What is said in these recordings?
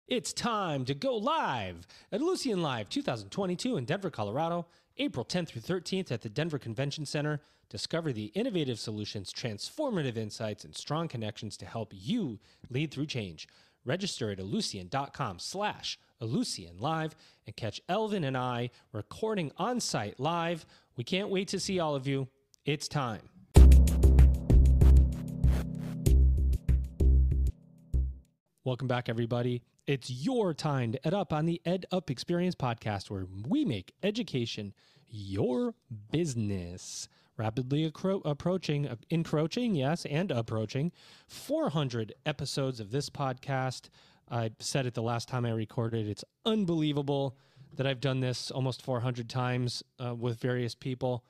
It's time to go live at Lucian Live 2022 in Denver, Colorado, April 10th through 13th at the Denver Convention Center. Discover the innovative solutions, transformative insights, and strong connections to help you lead through change. Register at Ellucian.com/EllucianLive and catch Elvin and I recording on site live. We can't wait to see all of you. It's time. Welcome back, everybody. It's your time to EdUp on the EdUp Experience podcast, where we make education your business. Rapidly approaching 400 episodes of this podcast. I said it the last time I recorded. It's unbelievable that I've done this almost 400 times with various people.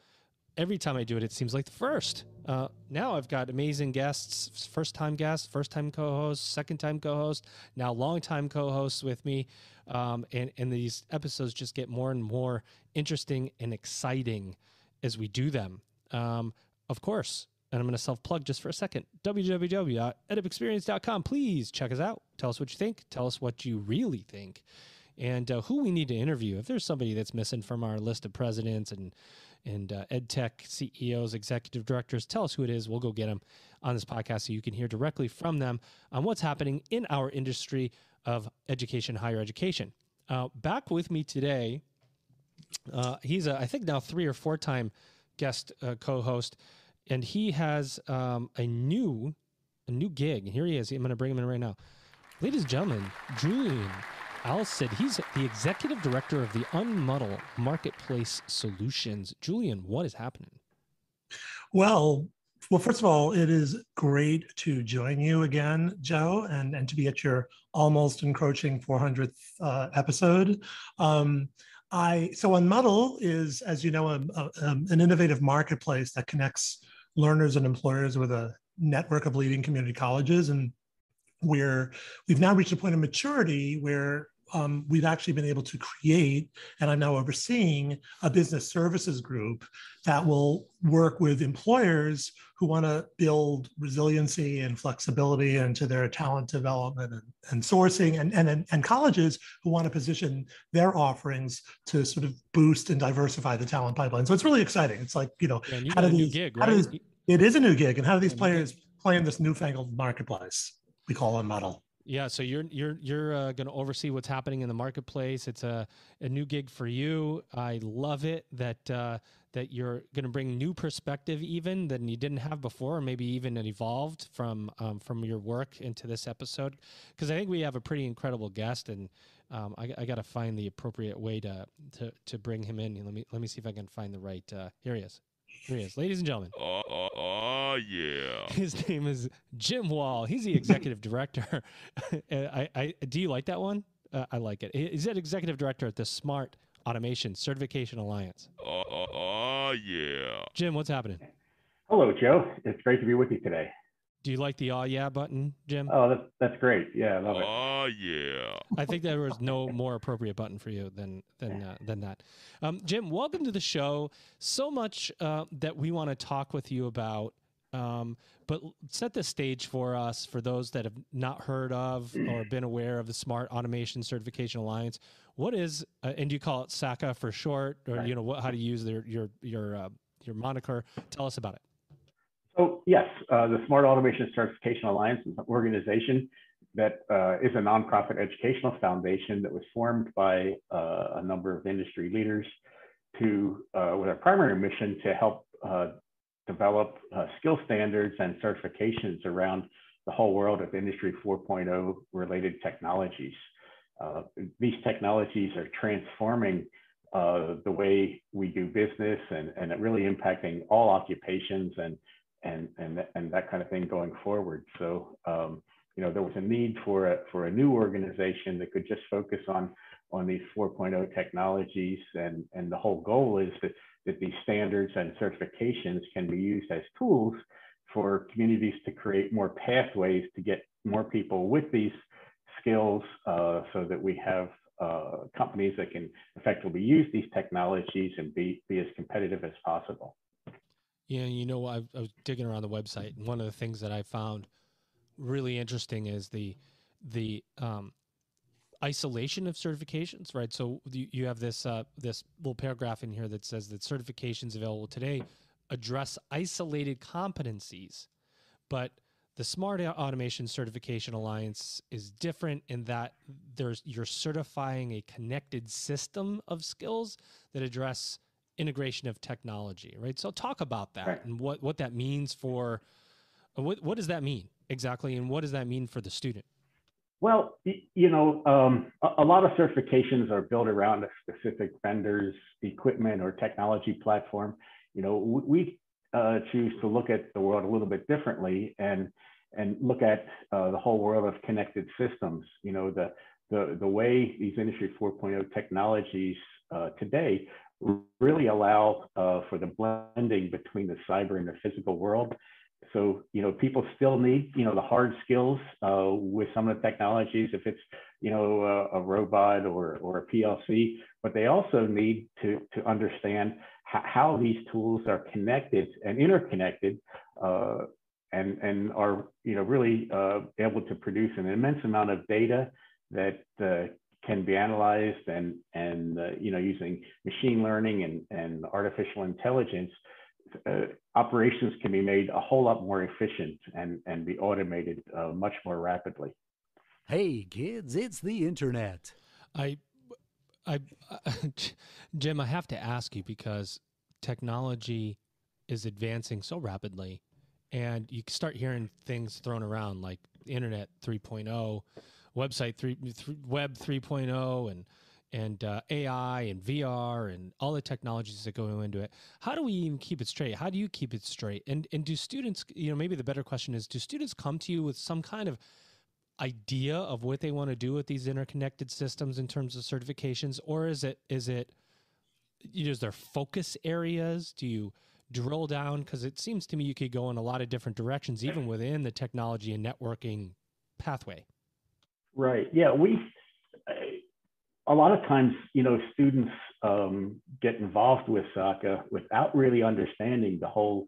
Every time I do it, it seems like the first. Now I've got amazing guests, first-time co-hosts, second-time co-host, now long-time co-hosts with me. And these episodes just get more and more interesting and exciting as we do them. Of course, and I'm going to self-plug just for a second, www.edupexperience.com. Please check us out. Tell us what you think. Tell us what you really think. And who we need to interview. If there's somebody that's missing from our list of presidents and ed tech CEOs, executive directors, tell us who it is. We'll go get them on this podcast so you can hear directly from them on what's happening in our industry of education, higher education. Back with me today, he's I think now 3 or 4 time guest co-host, and he has a new gig. Here he is. I'm going to bring him in right now. Ladies and gentlemen, Julian said he's the executive director of the Untitled Marketplace Solutions. Julian, what is happening? Well, first of all, it is great to join you again, Joe, and to be at your almost encroaching 400th episode. So Untitled is, as you know, an innovative marketplace that connects learners and employers with a network of leading community colleges, and we've now reached a point of maturity where we've actually been able to create, and I'm now overseeing, a business services group that will work with employers who want to build resiliency and flexibility into their talent development and sourcing, and colleges who want to position their offerings to sort of boost and diversify the talent pipeline. So it's really exciting. It's like, and you got a new gig, right? It is a new gig, and how do these players play in this newfangled marketplace we call Untitled? Yeah, so you're going to oversee what's happening in the marketplace. It's a new gig for you. I love it that you're going to bring new perspective even than you didn't have before, or maybe even it evolved from your work into this episode. Because I think we have a pretty incredible guest, and I got to find the appropriate way to bring him in. Let me see if I can find the right. Here he is. Here he is, ladies and gentlemen. Yeah. His name is Jim Wall. He's the executive director. Do you like that one? I like it. He's an executive director at the Smart Automation Certification Alliance. Yeah. Jim, what's happening? Hello, Joe. It's great to be with you today. Do you like the yeah button, Jim? Oh, that's great. Yeah, I love it. Yeah. I think there was no more appropriate button for you than that. Jim, welcome to the show. So much that we want to talk with you about, but set the stage for us, for those that have not heard of or been aware of the Smart Automation Certification Alliance. What is, and do you call it SACA for short, or right. How to use your moniker? Tell us about it. So yes, the Smart Automation Certification Alliance is an organization that is a nonprofit educational foundation that was formed by a number of industry leaders with a primary mission to help develop skill standards and certifications around the whole world of Industry 4.0 related technologies. These technologies are transforming the way we do business and really impacting all occupations and that kind of thing going forward. So, there was a need for a new organization that could just focus on these 4.0 technologies, and the whole goal is that these standards and certifications can be used as tools for communities to create more pathways to get more people with these skills, so that we have companies that can effectively use these technologies and be as competitive as possible. Yeah, I was digging around the website, and one of the things that I found really interesting is the isolation of certifications, right? So you have this this little paragraph in here that says that certifications available today address isolated competencies, but the Smart Automation Certification Alliance is different in that you're certifying a connected system of skills that address integration of technology, right? So talk about that Right. and what that means for what does that mean exactly, and what does that mean for the student? Well, a lot of certifications are built around a specific vendor's equipment or technology platform. We choose to look at the world a little bit differently and look at the whole world of connected systems. The way these Industry 4.0 technologies today really allow for the blending between the cyber and the physical world. So, people still need, the hard skills with some of the technologies, if it's, a robot or a PLC, but they also need to understand how these tools are connected and interconnected and are, really able to produce an immense amount of data that can be analyzed and using machine learning and artificial intelligence. Operations can be made a whole lot more efficient and be automated much more rapidly. Hey kids, it's the internet. I Jim, I have to ask you, because technology is advancing so rapidly, and you start hearing things thrown around like Internet 3.0, Web 3.0, and AI and VR and all the technologies that go into it. How do we even keep it straight? How do you keep it straight? And do students, maybe the better question is, do students come to you with some kind of idea of what they want to do with these interconnected systems in terms of certifications, or is there focus areas? Do you drill down? Because it seems to me you could go in a lot of different directions, even within the technology and networking pathway. Right. Yeah. A lot of times, students get involved with SACA without really understanding the whole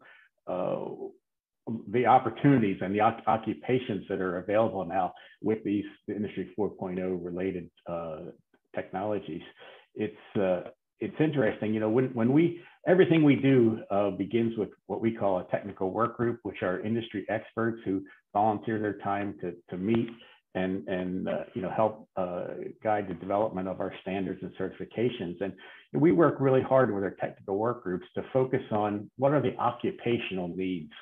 the opportunities and the occupations that are available now with these Industry 4.0 related technologies. It's interesting, when everything we do begins with what we call a technical work group, which are industry experts who volunteer their time to meet and help guide the development of our standards and certifications. And we work really hard with our technical work groups to focus on what are the occupational needs.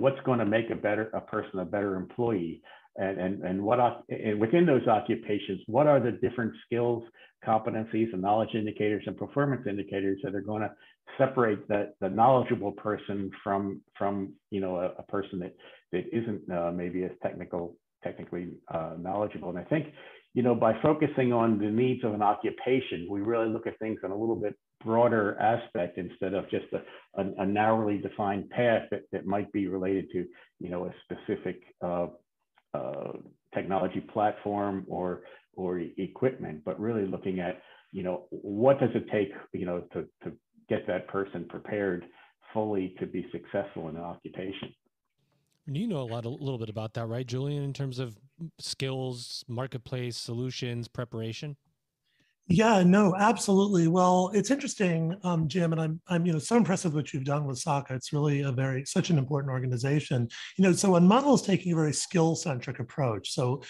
What's going to make a person a better employee, and within those occupations, what are the different skills, competencies, and knowledge indicators and performance indicators that are going to separate the knowledgeable person from a person that isn't maybe as technically knowledgeable. And I think by focusing on the needs of an occupation, we really look at things in a little bit broader aspect instead of just a narrowly defined path that might be related to a specific technology platform or equipment, but really looking at what does it take to get that person prepared fully to be successful in an occupation. You know a little bit about that, right, Julian, in terms of skills, marketplace, solutions, preparation? Yeah, no, absolutely. Well, it's interesting, Jim, and I'm so impressed with what you've done with SACA. It's really such an important organization. So Unmodel is taking a very skill-centric approach. So,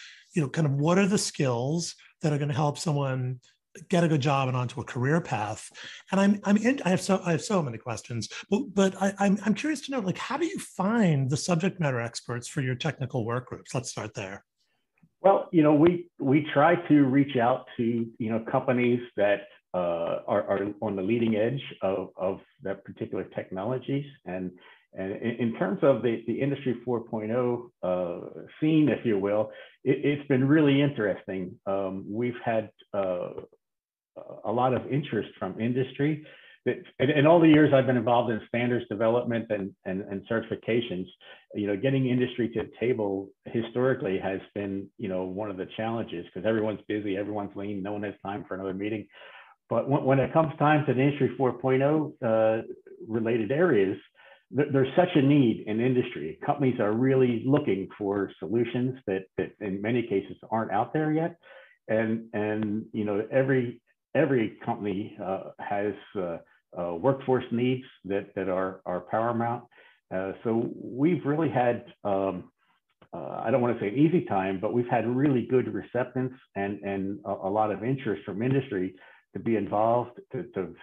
kind of what are the skills that are going to help someone get a good job and onto a career path? And I have so many questions, but I'm curious to know, like, how do you find the subject matter experts for your technical work groups? Let's start there. Well, we try to reach out to companies that are on the leading edge of that particular technologies, and in terms of the Industry 4.0 scene, if you will, it's been really interesting. We've had a lot of interest from industry. In all the years I've been involved in standards development and certifications, getting industry to the table historically has been, one of the challenges, because everyone's busy, everyone's lean, no one has time for another meeting. But when it comes time to the Industry 4.0 related areas, there's such a need in industry. Companies are really looking for solutions that in many cases aren't out there yet. and every company has workforce needs that are paramount. So we've really had, I don't want to say an easy time, but we've had really good acceptance and a lot of interest from industry to be involved, to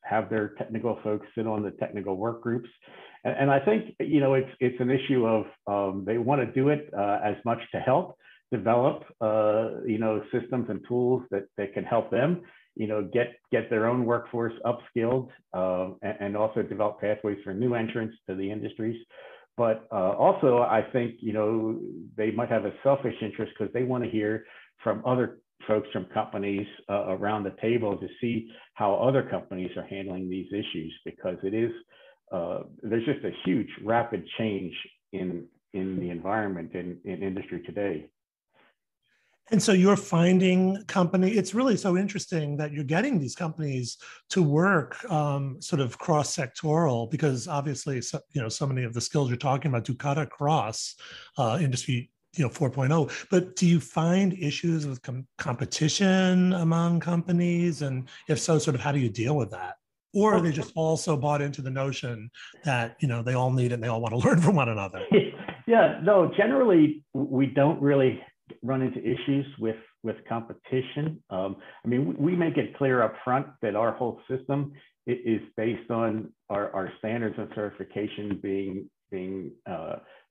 have their technical folks sit on the technical work groups. And I think, it's an issue of they want to do it as much to help develop, systems and tools that can help them, get their own workforce upskilled, and also develop pathways for new entrants to the industries. But also, I think, they might have a selfish interest because they want to hear from other folks from companies around the table to see how other companies are handling these issues, because it is, there's just a huge rapid change in the environment in industry today. And so you're finding it's really so interesting that you're getting these companies to work sort of cross-sectoral, because obviously, so many of the skills you're talking about do cut across industry, 4.0. But do you find issues with competition among companies? And if so, sort of how do you deal with that? Or are they just also bought into the notion that, they all need it and they all want to learn from one another? Yeah, no, generally, we don't really run into issues with competition. We make it clear up front that our whole system is based on our standards and certification being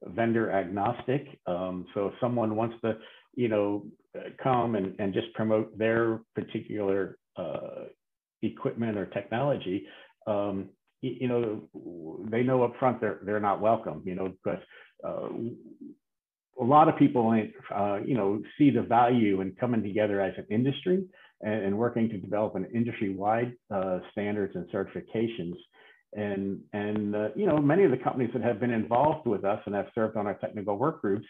vendor agnostic. So if someone wants to, come and just promote their particular equipment or technology, they know up front they're not welcome, because a lot of people, see the value in coming together as an industry and working to develop an industry-wide standards and certifications. And many of the companies that have been involved with us and have served on our technical work groups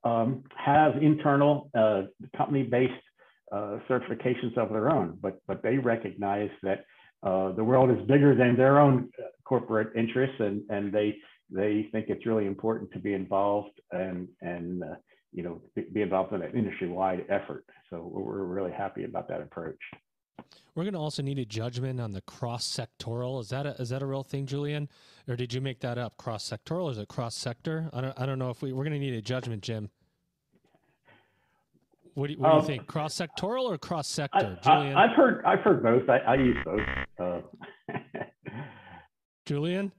have internal company-based certifications of their own, but they recognize that the world is bigger than their own corporate interests, and they think it's really important to be involved and be involved in an industry-wide effort. So we're really happy about that approach. We're going to also need a judgment on the cross-sectoral. Is that a real thing, Julian? Or did you make that up? Cross-sectoral, or is it cross-sector? I don't know if we're going to need a judgment, Jim. What do you think? Cross-sectoral or cross-sector, Julian? I've heard both. I use both. Julian,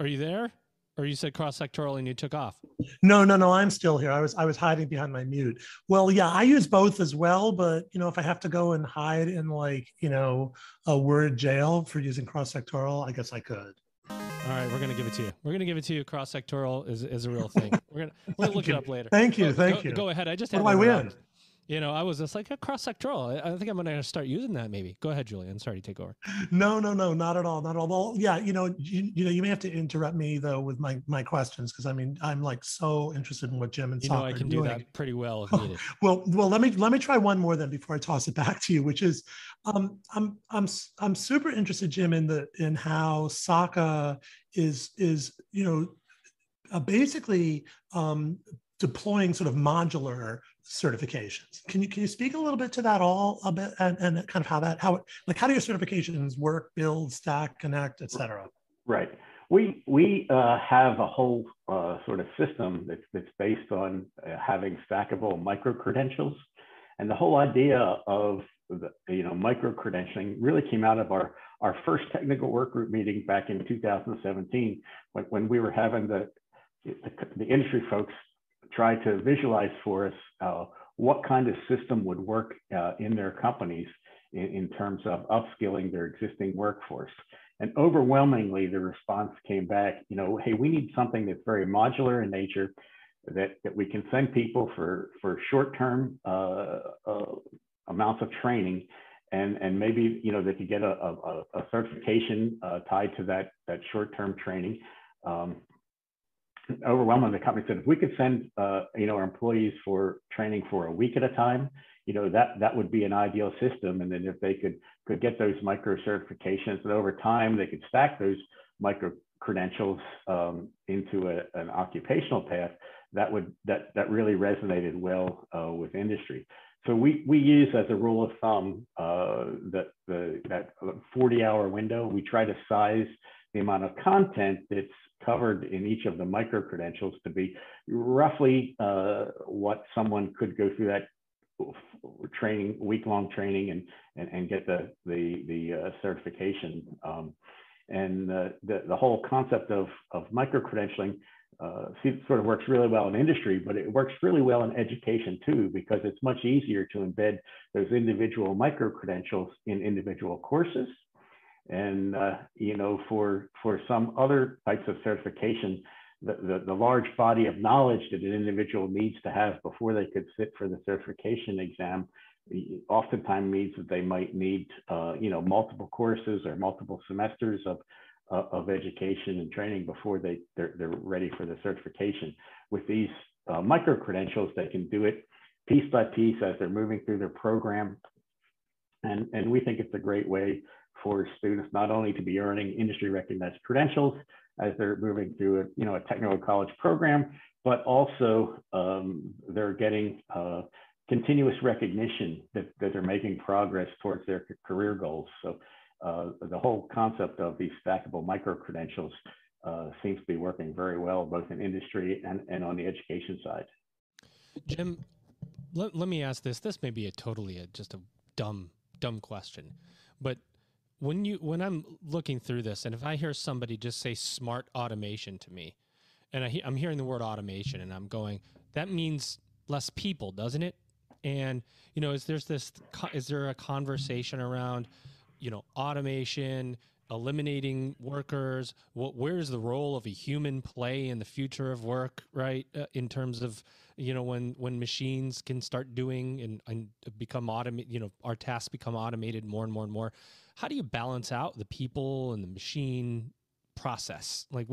are you there? Or you said cross-sectoral and you took off? No, I'm still here. I was hiding behind my mute. Well, yeah, I use both as well, but if I have to go and hide in a word jail for using cross-sectoral, I guess I could. All right, we're going to give it to you. We're going to give it to you. Cross-sectoral is a real thing. We're going to look it up later. Thank you. Go ahead. I just what do I win? I was just like, cross-sectoral. I think I'm going to start using that maybe. Go ahead, Julian. Sorry to take over. No, not at all. Well, yeah, you may have to interrupt me though with my questions, because I'm like so interested in what Jim and SACA are doing. I can do that pretty well if needed. Well, let me try one more then before I toss it back to you, which is, I'm super interested, Jim, in how SACA is basically deploying sort of modular certifications. Can you speak a little bit to that a bit and kind of how do your certifications work, build, stack, connect, et cetera? Right. We have a whole sort of system that's based on having stackable micro-credentials. And the whole idea of micro-credentialing really came out of our first technical work group meeting back in 2017, when we were having the industry folks try to visualize for us what kind of system would work in their companies in terms of upskilling their existing workforce. And overwhelmingly, the response came back, hey, we need something that's very modular in nature, that we can send people for short-term amounts of training, and maybe they could get a certification tied to that short-term training. Overwhelmingly, the company said, if we could send our employees for training for a week at a time, that would be an ideal system. And then if they could get those micro certifications, and over time they could stack those micro credentials into an occupational path, that really resonated well with industry. So we use as a rule of thumb that 40-hour window. We try to size the amount of content that's covered in each of the micro credentials to be roughly what someone could go through that training, week-long training, and get the certification. And the whole concept of micro credentialing sort of works really well in industry, but it works really well in education too, because it's much easier to embed those individual micro credentials in individual courses. And for some other types of certification, the large body of knowledge that an individual needs to have before they could sit for the certification exam oftentimes means that they might need multiple courses or multiple semesters of education and training before they're ready for the certification. With these micro credentials, they can do it piece by piece as they're moving through their program. And we think it's a great way for students not only to be earning industry recognized credentials as they're moving through a technical college program, but also they're getting continuous recognition that they're making progress towards their career goals. So the whole concept of these stackable micro credentials seems to be working very well, both in industry and on the education side. Jim, let me ask this. This may be just a dumb question, but when I'm looking through this, and if I hear somebody just say smart automation to me, and I'm hearing the word automation, and I'm going, that means less people, doesn't it? And is there a conversation around, automation, eliminating workers? Where's the role of a human play in the future of work, right? In terms of, when machines can start doing and become automated, our tasks become automated more and more and more. How do you balance out the people and the machine process? Like,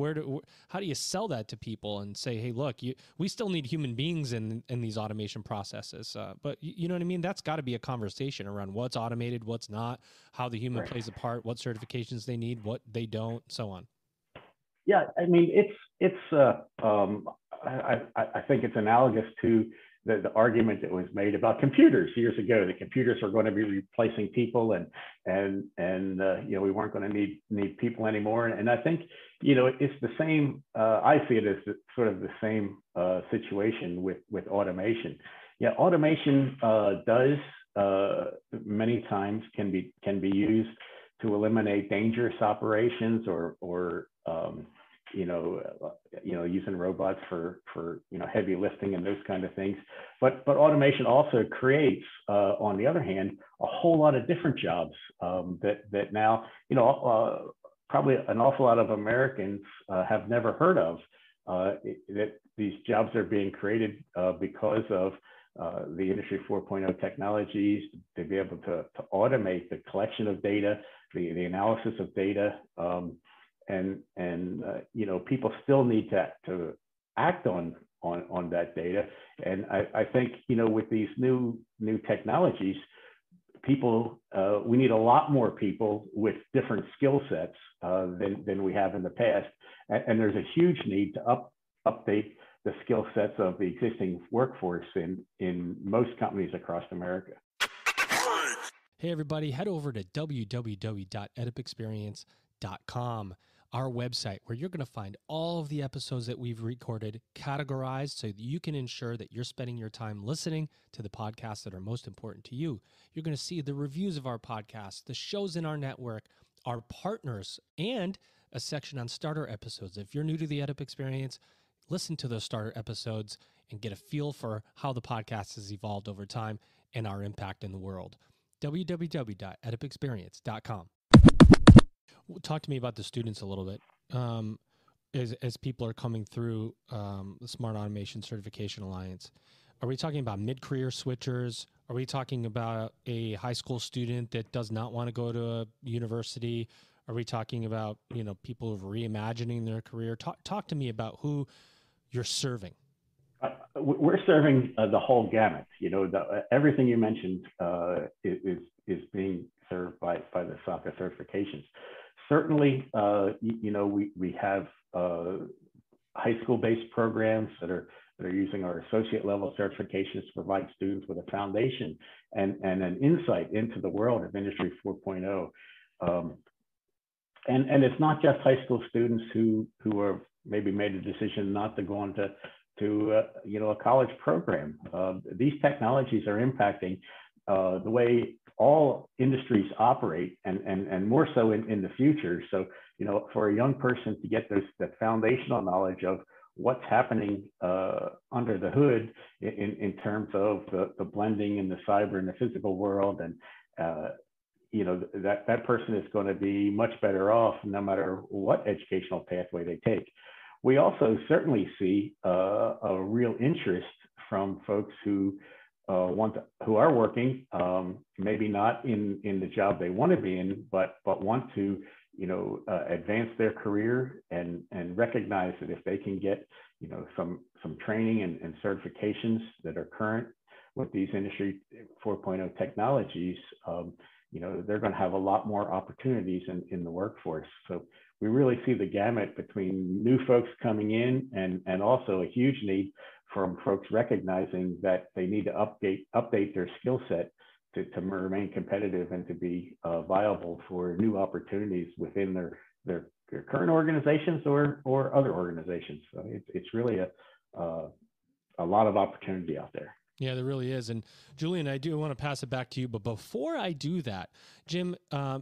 how do you sell that to people and say, hey, look, we still need human beings in these automation processes. But you know what I mean? That's got to be a conversation around what's automated, what's not, how the human plays a part, what certifications they need, what they don't, so on. Yeah, I mean, I think it's analogous to the argument that was made about computers years ago. The computers are going to be replacing people, and we weren't going to need people anymore. And I think it's the same. I see it as sort of the same situation with automation. Yeah, automation does many times can be used to eliminate dangerous operations or using robots for heavy lifting and those kind of things. But automation also creates, on the other hand, a whole lot of different jobs that now, probably an awful lot of Americans have never heard of. That these jobs are being created because of the Industry 4.0 technologies to be able to automate the collection of data, the analysis of data. People still need to act on that data. And I think, with these new technologies, we need a lot more people with different skill sets than we have in the past. And there's a huge need to update the skill sets of the existing workforce in most companies across America. Hey, everybody, head over to www.edupexperience.com, our website, where you're going to find all of the episodes that we've recorded categorized so that you can ensure that you're spending your time listening to the podcasts that are most important to you. You're going to see the reviews of our podcasts, the shows in our network, our partners, and a section on starter episodes. If you're new to the EdUp experience, listen to those starter episodes and get a feel for how the podcast has evolved over time and our impact in the world. www.edupexperience.com. Talk to me about the students a little bit. As people are coming through the Smart Automation Certification Alliance, are we talking about mid-career switchers? Are we talking about a high school student that does not want to go to a university? Are we talking about people who are reimagining their career? Talk to me about who you're serving. We're serving the whole gamut. Everything you mentioned is being served by the SACA certifications. Certainly, we have high school-based programs that that are using our associate level certifications to provide students with a foundation and an insight into the world of Industry 4.0. And it's not just high school students who are maybe made a decision not to go on to a college program. These technologies are impacting the way all industries operate, and more so in the future. So, for a young person to get that foundational knowledge of what's happening under the hood in terms of the blending in the cyber and the physical world, and that person is going to be much better off no matter what educational pathway they take. We also certainly see a real interest from folks who are working, maybe not in the job they want to be in, but want to advance their career and recognize that if they can get some training and certifications that are current with these Industry 4.0 technologies, they're going to have a lot more opportunities in the workforce. So we really see the gamut between new folks coming in and also a huge need from folks recognizing that they need to update their skill set to remain competitive and to be viable for new opportunities within their current organizations or other organizations. So it's really a lot of opportunity out there. Yeah, there really is. And Julian, I do want to pass it back to you. But before I do that, Jim,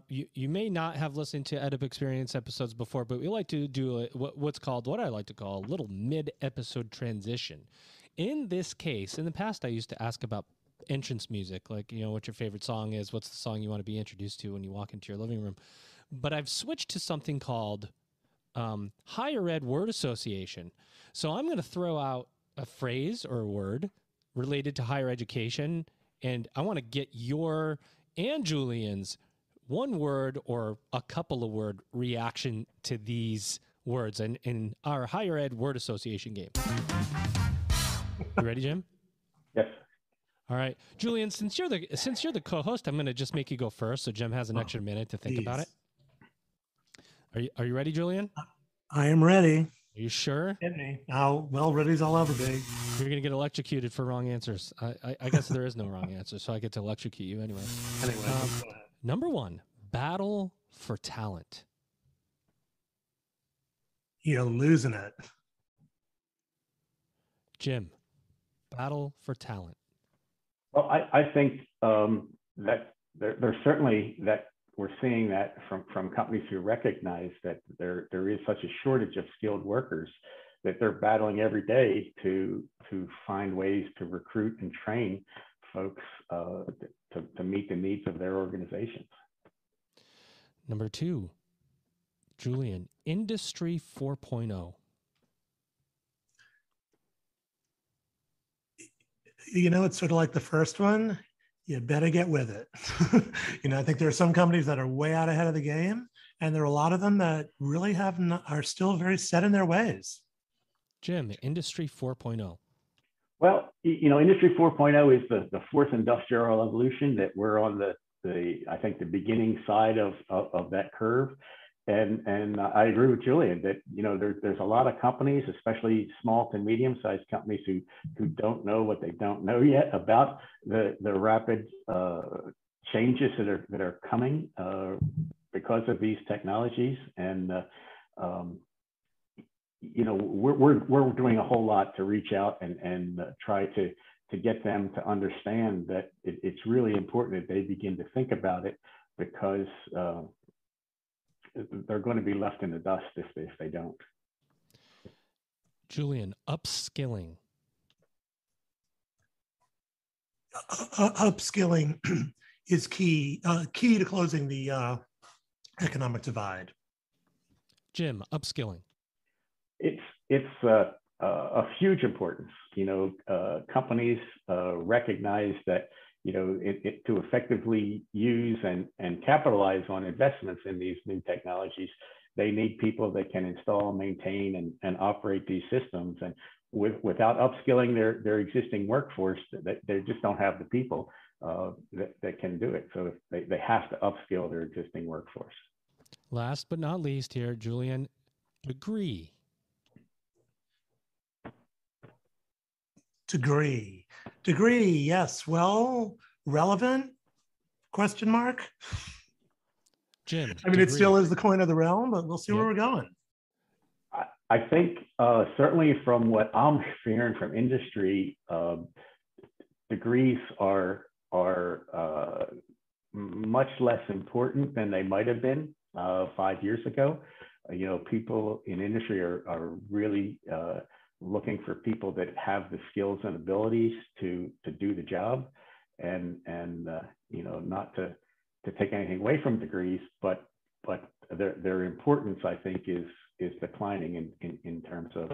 you may not have listened to EdUp Experience episodes before, but we like to do what I like to call a little mid-episode transition. In this case, in the past, I used to ask about entrance music, like, what your favorite song is, what's the song you want to be introduced to when you walk into your living room. But I've switched to something called Higher Ed Word Association. So I'm going to throw out a phrase or a word related to higher education, and I want to get your and Julian's one word or a couple of word reaction to these words in our Higher Ed Word Association game. You ready, Jim? Yes. All right, Julian. Since you're the co-host, I'm going to just make you go first, so Jim has an extra minute to think about it. Are you ready, Julian? I am ready. Are you sure? Hit me. Well, ready's all over, big. You're going to get electrocuted for wrong answers. I guess there is no wrong answer, so I get to electrocute you anyway. Anyway, number one, battle for talent. You're losing it. Jim, battle for talent. Well, I think that there's certainly that we're seeing that from companies who recognize that there is such a shortage of skilled workers that they're battling every day to find ways to recruit and train folks to meet the needs of their organizations. Number two, Julian, Industry 4.0. It's sort of like the first one. You better get with it. I think there are some companies that are way out ahead of the game, and there are a lot of them that really are still very set in their ways. Jim, Industry 4.0. Well, Industry 4.0 is the fourth industrial revolution that we're on I think the beginning side of that curve. And I agree with Julian that there's a lot of companies, especially small to medium-sized companies, who don't know what they don't know yet about the rapid changes that are coming because of these technologies. And we're doing a whole lot to reach out and try to get them to understand that it's really important that they begin to think about it, because they're going to be left in the dust if they don't. Julian, upskilling. Upskilling is key to closing the economic divide. Jim, upskilling. It's of huge importance. Companies recognize that to effectively use and capitalize on investments in these new technologies, they need people that can install, maintain, and operate these systems. And without upskilling their existing workforce, they just don't have the people that can do it. So they have to upskill their existing workforce. Last but not least here, Julian, degree. Degree. Degree, yes. Well, relevant? Question mark. Jim, I mean, it still is the coin of the realm, but we'll see where we're going. I think certainly from what I'm hearing from industry, degrees are much less important than they might have been 5 years ago. You know, people in industry are really looking for people that have the skills and abilities to do the job, and you know, not to take anything away from degrees, but their importance, I think, is declining in terms of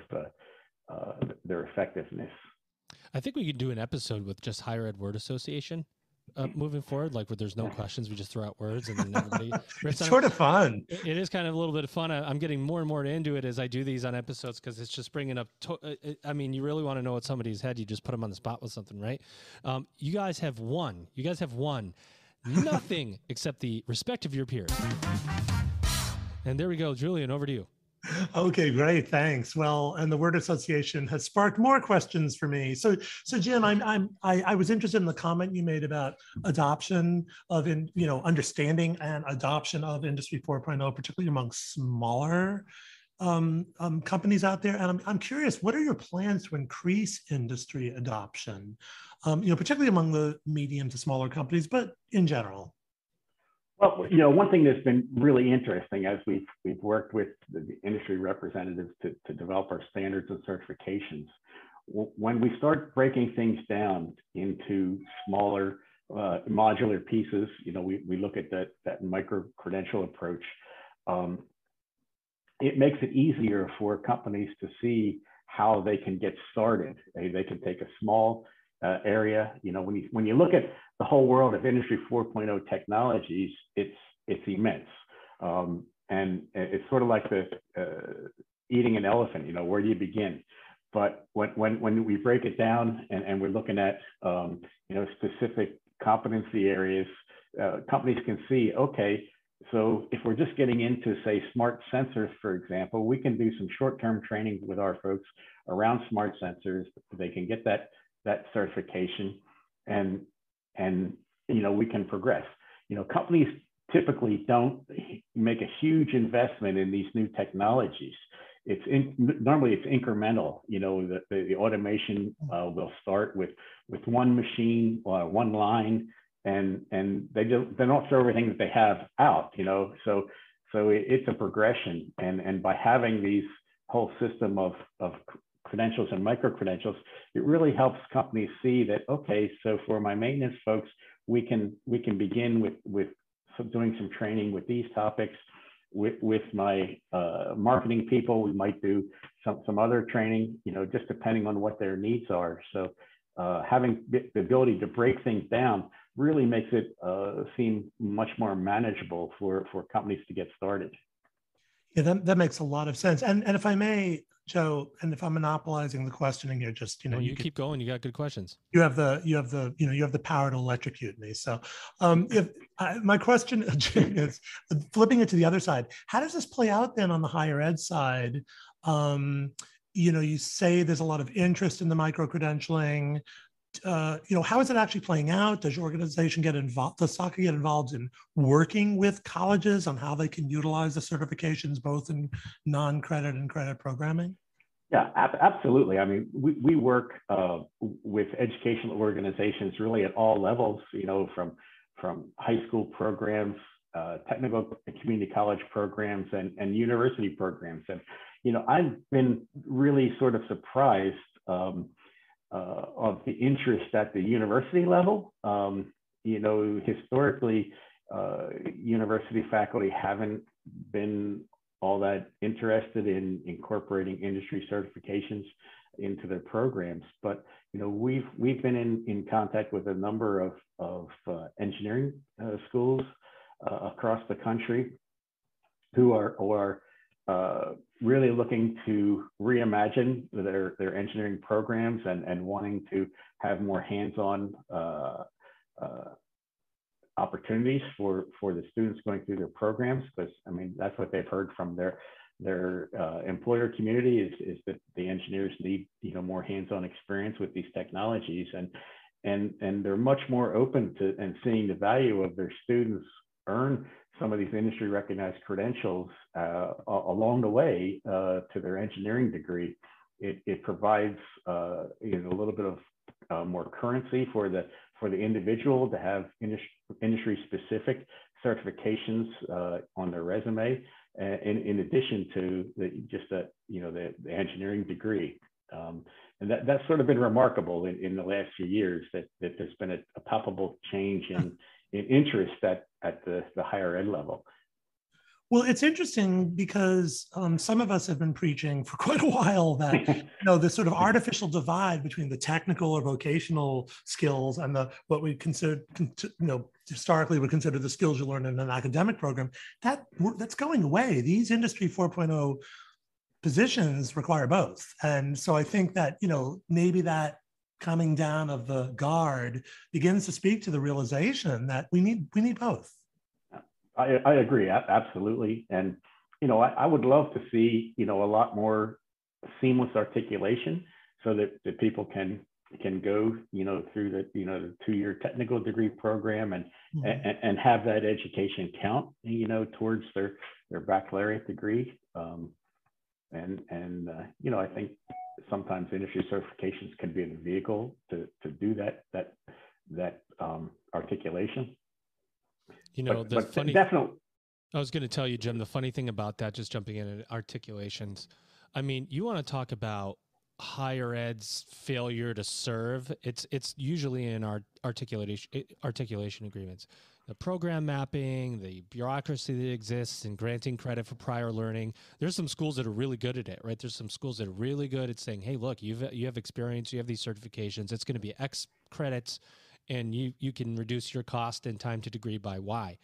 their effectiveness. I think we could do an episode with just Higher Ed Word Association moving forward, like where there's no questions, we just throw out words and then everybody. It's sort of fun. It is kind of a little bit of fun. I'm getting more and more into it as I do these on episodes because it's just bringing up. I mean, you really want to know what somebody's had, you just put them on the spot with something, right? You guys have won. You guys have won nothing except the respect of your peers. And there we go, Julian. Over to you. Okay, great, thanks. Well, and the word association has sparked more questions for me. So Jim, I was interested in the comment you made about adoption of, understanding and adoption of Industry 4.0, particularly among smaller companies out there. And I'm curious, what are your plans to increase industry adoption? Particularly among the medium to smaller companies, but in general. Well, one thing that's been really interesting as we've worked with the industry representatives to develop our standards and certifications, when we start breaking things down into smaller modular pieces, we look at that micro-credential approach. It makes it easier for companies to see how they can get started. They can take a small area. When you look at the whole world of Industry 4.0 technologies, it's immense, and it's sort of like eating an elephant. Where do you begin? But when we break it down and we're looking at specific competency areas, companies can see, okay, so if we're just getting into, say, smart sensors, for example, we can do some short-term training with our folks around smart sensors. They can get that certification, and we can progress. Companies typically don't make a huge investment in these new technologies. Normally it's incremental. The automation will start with one machine or one line, and they don't throw everything that they have out. So it's a progression, and by having these whole system of credentials and micro credentials, it really helps companies see that, okay, so for my maintenance folks, we can begin with doing some training with these topics. With my marketing people, we might do some other training, just depending on what their needs are. So having the ability to break things down really makes it seem much more manageable for companies to get started. Yeah, that makes a lot of sense. And if I may, Joe, and if I'm monopolizing the questioning here, just you keep going. You got good questions. You have the power to electrocute me. So, my question is flipping it to the other side. How does this play out then on the higher ed side? You say there's a lot of interest in the micro credentialing. How is it actually playing out? Does your organization get involved? Does SACA get involved in working with colleges on how they can utilize the certifications, both in non-credit and credit programming? Yeah, absolutely. I mean, we work with educational organizations really at all levels. From high school programs, technical and community college programs, and university programs. And I've been really sort of surprised of the interest at the university level. Historically, university faculty haven't been all that interested in incorporating industry certifications into their programs. But we've been in contact with a number of engineering schools across the country who are really looking to reimagine their engineering programs and wanting to have more hands-on opportunities for the students going through their programs, because that's what they've heard from their their employer community is that the engineers need more hands-on experience with these technologies, and they're much more open to and seeing the value of their students earn some of these industry recognized credentials along the way to their engineering degree. It provides a little bit of more currency for the individual to have industry specific certifications on their resume, in addition to the engineering degree. And that's sort of been remarkable in the last few years, that there's been a palpable change in interest at the higher ed level. Well, it's interesting because some of us have been preaching for quite a while that this sort of artificial divide between the technical or vocational skills and what we consider historically would consider the skills you learn in an academic program, that's going away. These Industry 4.0 positions require both, and so I think that maybe that coming down of the guard begins to speak to the realization that we need both. I agree, absolutely. And, I would love to see, a lot more seamless articulation so that people can go, through the 2-year technical degree program and have that education count, towards their baccalaureate degree. I think sometimes industry certifications can be the vehicle to do that articulation. Definitely. I was going to tell you, Jim, the funny thing about that, just jumping in at articulations. I mean, you want to talk about higher ed's failure to serve. It's usually in our articulation agreements. The program mapping, the bureaucracy that exists in granting credit for prior learning. There's some schools that are really good at it, right? There's some schools that are really good at saying, hey, look, you have experience, you have these certifications. It's going to be X credits, and you can reduce your cost and time to degree by Y.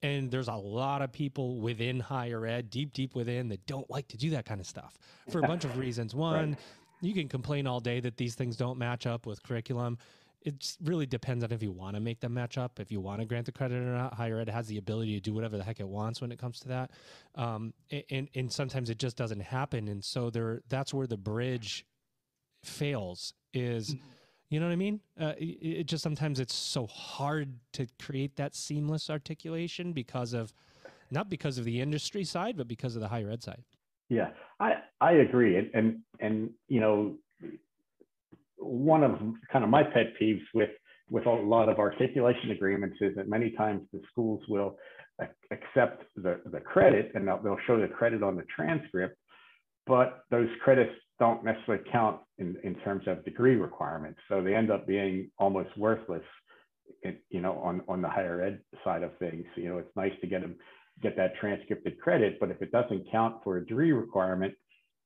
And there's a lot of people within higher ed, deep within, that don't like to do that kind of stuff for a bunch of reasons. One, you can complain all day that these things don't match up with curriculum. It really depends on if you want to make them match up, if you want to grant the credit or not. Higher ed has the ability to do whatever the heck it wants when it comes to that. And sometimes it just doesn't happen. And so that's where the bridge fails is... You know what I mean? It just sometimes it's so hard to create that seamless articulation not because of the industry side, but because of the higher ed side. Yeah, I agree. And one of kind of my pet peeves with a lot of articulation agreements is that many times the schools will accept the credit, and they'll show the credit on the transcript, but those credits don't necessarily count in terms of degree requirements. So they end up being almost worthless, on the higher ed side of things. It's nice to get that transcripted credit, but if it doesn't count for a degree requirement,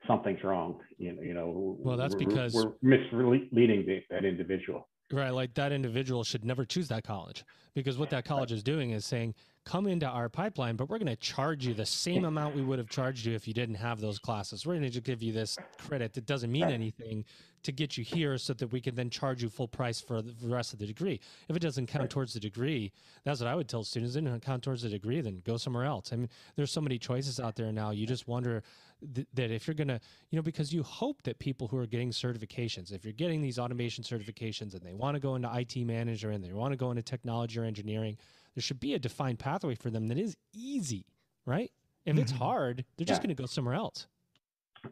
something's wrong. Well, that's because we're misleading that individual. Right, like that individual should never choose that college, because what that college is doing is saying, come into our pipeline, but we're going to charge you the same amount we would have charged you if you didn't have those classes. We're going to just give you this credit that doesn't mean anything to get you here so that we can then charge you full price for the rest of the degree. If it doesn't count towards the degree, that's what I would tell students. It doesn't count towards the degree, then go somewhere else. I mean, there's so many choices out there now. You just wonder that if you're going to, because you hope that people who are getting certifications, if you're getting these automation certifications and they want to go into IT manager and they want to go into technology or engineering, there should be a defined pathway for them that is easy, right? If it's hard, they're just going to go somewhere else.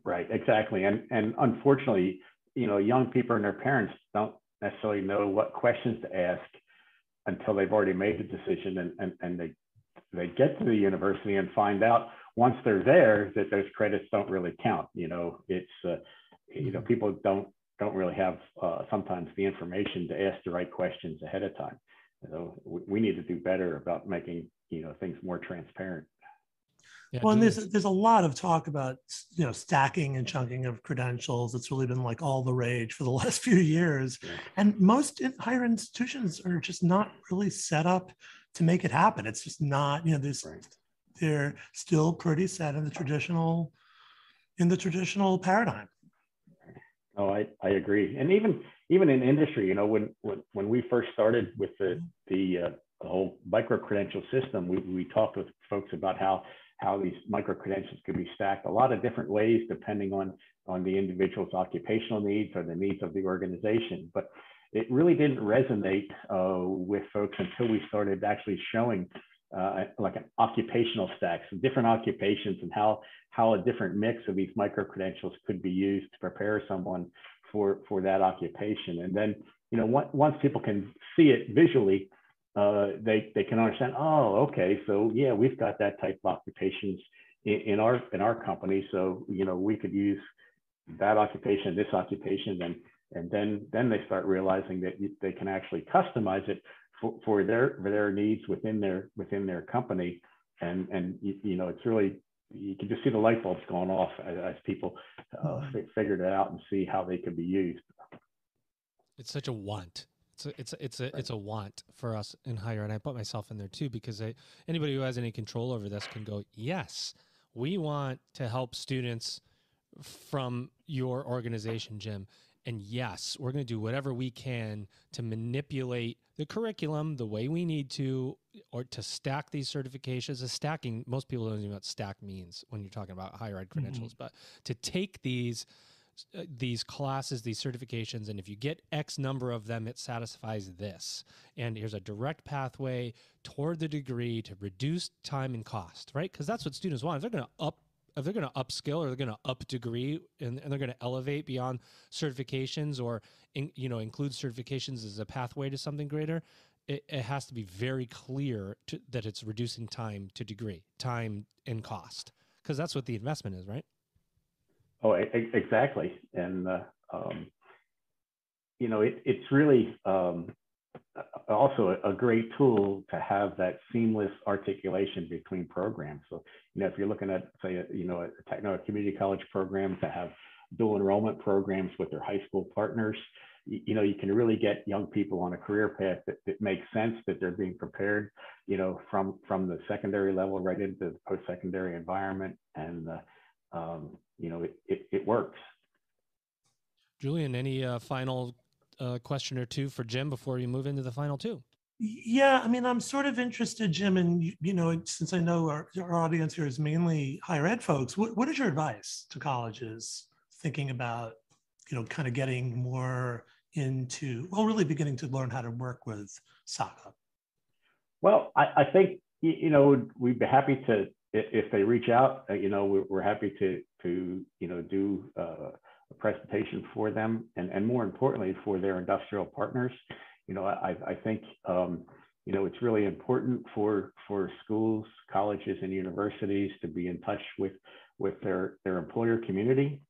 Right, exactly. And unfortunately, young people and their parents don't necessarily know what questions to ask until they've already made the decision, and they get to the university and find out once they're there that those credits don't really count. People don't really have sometimes the information to ask the right questions ahead of time. We need to do better about making things more transparent. Yeah, well, and there's a lot of talk about stacking and chunking of credentials. It's really been like all the rage for the last few years, and most higher institutions are just not really set up to make it happen. It's just not. They're still pretty set in the traditional paradigm. Oh, I agree, and even in industry, when we first started with the whole micro credential system, we talked with folks about how how these micro credentials could be stacked a lot of different ways depending on the individual's occupational needs or the needs of the organization. But it really didn't resonate with folks until we started actually showing like an occupational stack, some different occupations, and how a different mix of these micro credentials could be used to prepare someone for that occupation. And then, once people can see it visually, they can understand, oh, okay, so yeah, we've got that type of occupations in our company. So, we could use that occupation, this occupation, and then they start realizing that they can actually customize it for their needs within their company. And it's really, you can just see the light bulbs going off as people figured it out and see how they could be used. It's such a want. It's a want for us in higher ed. And I put myself in there too, because anybody who has any control over this can go, yes, we want to help students from your organization, Jim. And yes, we're going to do whatever we can to manipulate the curriculum the way we need to, or to stack these certifications. The stacking, most people don't even know what stack means when you're talking about higher ed credentials, but to take these classes, these certifications, and if you get X number of them, it satisfies this. And here's a direct pathway toward the degree to reduce time and cost, right? Because that's what students want. If they're going to upskill, or they're going to up degree, and they're going to elevate beyond certifications, or include certifications as a pathway to something greater, it has to be very clear that it's reducing time to degree, time and cost, because that's what the investment is, right? Oh, exactly. And it's really also a great tool to have that seamless articulation between programs. So, if you're looking at, say, a community college program to have dual enrollment programs with their high school partners, you can really get young people on a career path that makes sense, that they're being prepared, from the secondary level right into the post-secondary environment. And, it works. Julian, any final question or two for Jim before you move into the final two? Yeah, I mean, I'm sort of interested, Jim, and since I know our audience here is mainly higher ed folks, what is your advice to colleges thinking about, kind of getting more into, really beginning to learn how to work with SACA? Well, I think, we'd be happy to, if they reach out, we're happy to do a presentation for them, and more importantly, for their industrial partners. I think, it's really important for schools, colleges, and universities to be in touch with their employer community.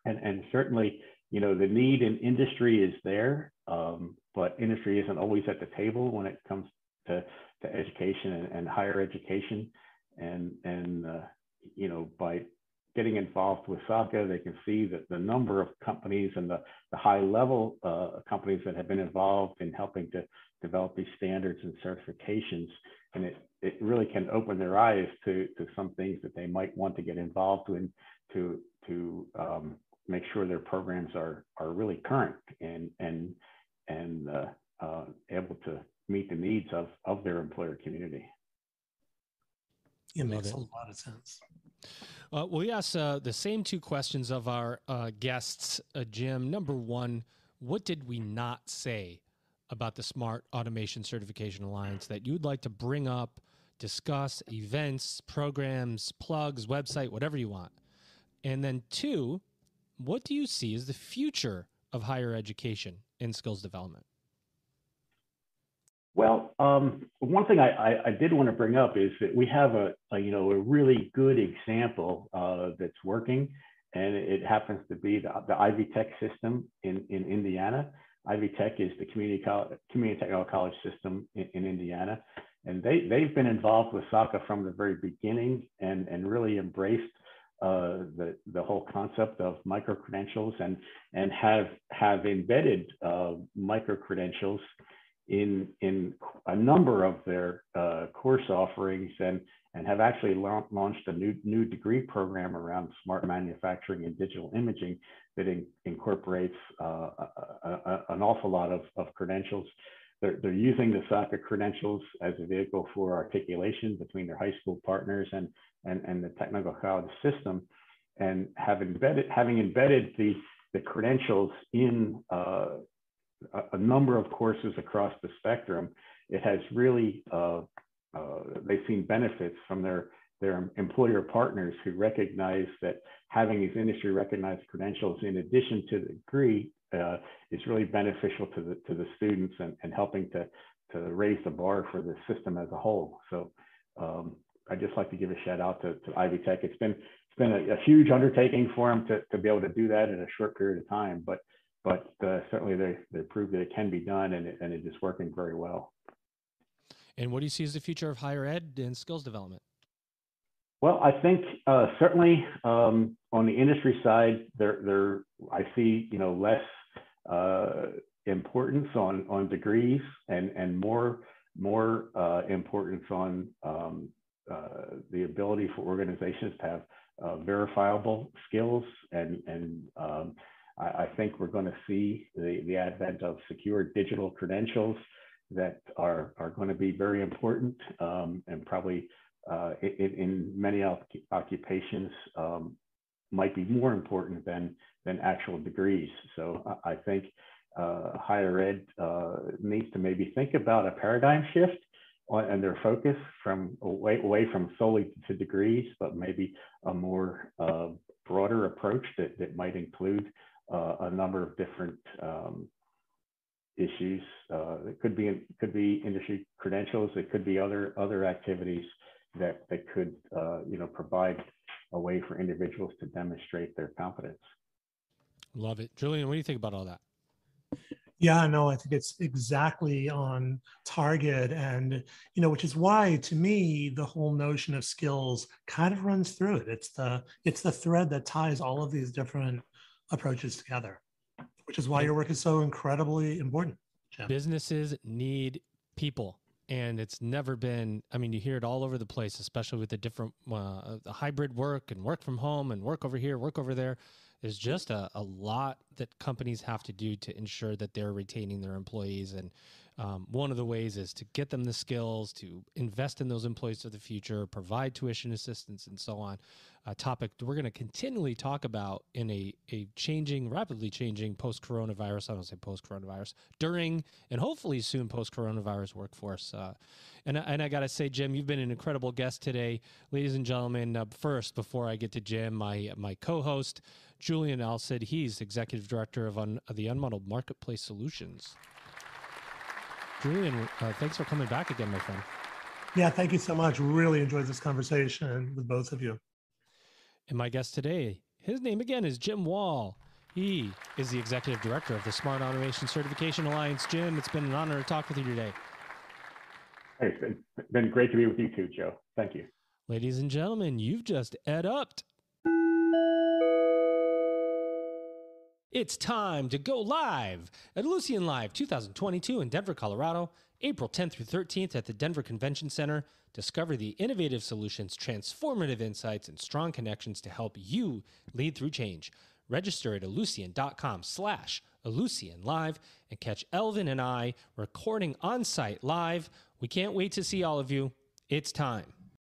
And certainly, the need in industry is there, but industry isn't always at the table when it comes to education and higher education. And by getting involved with SACA, they can see that the number of companies and the high level companies that have been involved in helping to develop these standards and certifications. And it really can open their eyes to some things that they might want to get involved in to make sure their programs are really current and able to meet the needs of their employer community. It makes a lot of sense. We asked the same two questions of our guests, Jim. Number one, what did we not say about the Smart Automation Certification Alliance that you'd like to bring up, discuss, events, programs, plugs, website, whatever you want? And then two, what do you see as the future of higher education and skills development? Well, one thing I did want to bring up is that we have a really good example that's working, and it happens to be the Ivy Tech system in Indiana. Ivy Tech is the community technical college system in Indiana, and they've been involved with SACA from the very beginning and really embraced the whole concept of micro credentials and have embedded micro credentials in a number of their course offerings, and have actually launched a new degree program around smart manufacturing and digital imaging that incorporates an awful lot of credentials. they're using the SACA credentials as a vehicle for articulation between their high school partners and the technical college system, and having embedded the credentials in a number of courses across the spectrum. It has really they've seen benefits from their employer partners who recognize that having these industry recognized credentials in addition to the degree is really beneficial to the students and helping to raise the bar for the system as a whole. So I'd just like to give a shout out to Ivy Tech. It's been a huge undertaking for them to be able to do that in a short period of time, but certainly they proved that it can be done, and it is working very well. And what do you see as the future of higher ed and skills development? Well, I think certainly on the industry side, I see less importance on degrees and more importance on the ability for organizations to have verifiable skills, and I think we're going to see the advent of secure digital credentials that are going to be very important, and probably in many occupations might be more important than actual degrees. So I think higher ed needs to maybe think about a paradigm shift and their focus from away from solely to degrees, but maybe a more broader approach that might include a number of different issues. It could be industry credentials. It could be other activities that could provide a way for individuals to demonstrate their competence. Love it. Julian, what do you think about all that? Yeah, no, I think it's exactly on target. And, which is why, to me, the whole notion of skills kind of runs through it. It's the thread that ties all of these different approaches together, which is why your work is so incredibly important, Jim. Businesses need people. And it's never been, you hear it all over the place, especially with the different the hybrid work and work from home and work over here, work over there. There's just a lot that companies have to do to ensure that they're retaining their employees. And one of the ways is to get them the skills, to invest in those employees of the future, provide tuition assistance, and so on. A topic we're going to continually talk about in a rapidly changing post-coronavirus, I don't say post-coronavirus, during and hopefully soon post-coronavirus workforce. And I got to say, Jim, you've been an incredible guest today. Ladies and gentlemen, first, before I get to Jim, my co-host, Julian Alcid, he's Executive Director of the Untitled Marketplace Solutions. Julian, thanks for coming back again, my friend. Yeah, thank you so much. Really enjoyed this conversation with both of you. And my guest today, his name again is Jim Wall. He is the Executive Director of the Smart Automation Certification Alliance. Jim, it's been an honor to talk with you today. Hey, it's been great to be with you too, Joe. Thank you. Ladies and gentlemen, you've just EdUp'd. It's time to go live at Lucian Live 2022 in Denver, Colorado, April 10th through 13th at the Denver Convention Center. Discover the innovative solutions, transformative insights, and strong connections to help you lead through change. Register at Ellucian.com/EllucianLive and catch Elvin and I recording on site live. We can't wait to see all of you. It's time.